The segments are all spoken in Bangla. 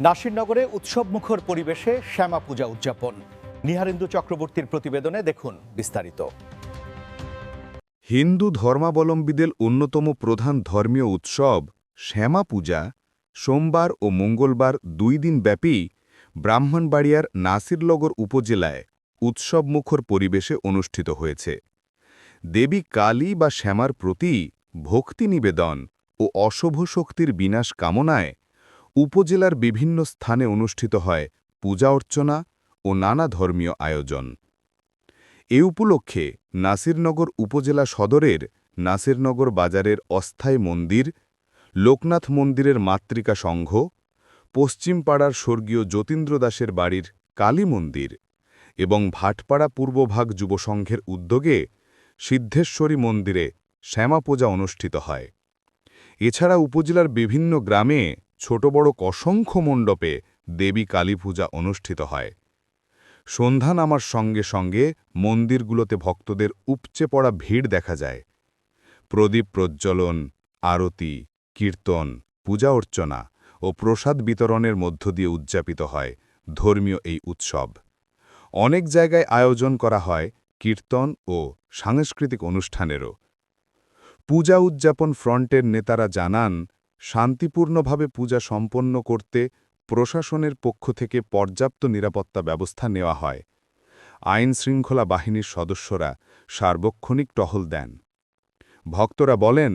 নাসিরনগরে উৎসবমুখর পরিবেশে শ্যামা পূজা উদযাপন। নিহারেন্দু চক্রবর্তীর প্রতিবেদনে দেখুন বিস্তারিত। হিন্দু ধর্মাবলম্বীদের অন্যতম প্রধান ধর্মীয় উৎসব শ্যামা পূজা সোমবার ও মঙ্গলবার 2 দিন ব্যাপী ব্রাহ্মণবাড়িয়ার নাসিরনগর উপজেলায় উৎসবমুখর পরিবেশে অনুষ্ঠিত হয়েছে। দেবী কালী বা শ্যামার প্রতি ভক্তি নিবেদন ও অশুভ শক্তির বিনাশ কামনায় উপজেলার বিভিন্ন স্থানে অনুষ্ঠিত হয় পূজা অর্চনা ও নানা ধর্মীয় আয়োজন। এ উপলক্ষে নাসিরনগর উপজেলা সদরের নাসিরনগর বাজারের অস্থায়ী মন্দির, লোকনাথ মন্দিরের মাতৃকা সংঘ, পশ্চিমপাড়ার স্বর্গীয় যতীন্দ্র দাসের বাড়ির কালী মন্দির এবং ভাটপাড়া পূর্বভাগ যুবসংঘের উদ্যোগে সিদ্ধেশ্বরী মন্দিরে শ্যামা পূজা অনুষ্ঠিত হয়। এছাড়া উপজেলার বিভিন্ন গ্রামে ছোট বড় অসংখ্য মণ্ডপে দেবী কালী পূজা অনুষ্ঠিত হয়। সন্ধ্যা নামার সঙ্গে সঙ্গে মন্দিরগুলোতে ভক্তদের উপচে পড়া ভিড় দেখা যায়। প্রদীপ প্রজ্জ্বলন, আরতি, কীর্তন, পূজা অর্চনা ও প্রসাদ বিতরণের মধ্য দিয়ে উদযাপিত হয় ধর্মীয় এই উৎসব। অনেক জায়গায় আয়োজন করা হয় কীর্তন ও সাংস্কৃতিক অনুষ্ঠানেরও। পূজা উদযাপন ফ্রন্টের নেতারা জানান, শান্তিপূর্ণভাবে পূজা সম্পন্ন করতে প্রশাসনের পক্ষ থেকে পর্যাপ্ত নিরাপত্তা ব্যবস্থা নেওয়া হয়। আইনশৃঙ্খলা বাহিনীর সদস্যরা সার্বক্ষণিক টহল দেন। ভক্তরা বলেন,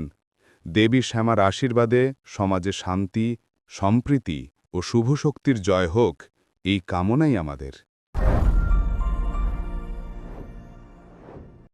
দেবী শ্যামার আশীর্বাদে সমাজে শান্তি, সম্প্রীতি ও শুভ শক্তির জয় হোক, এই কামনাই আমাদের।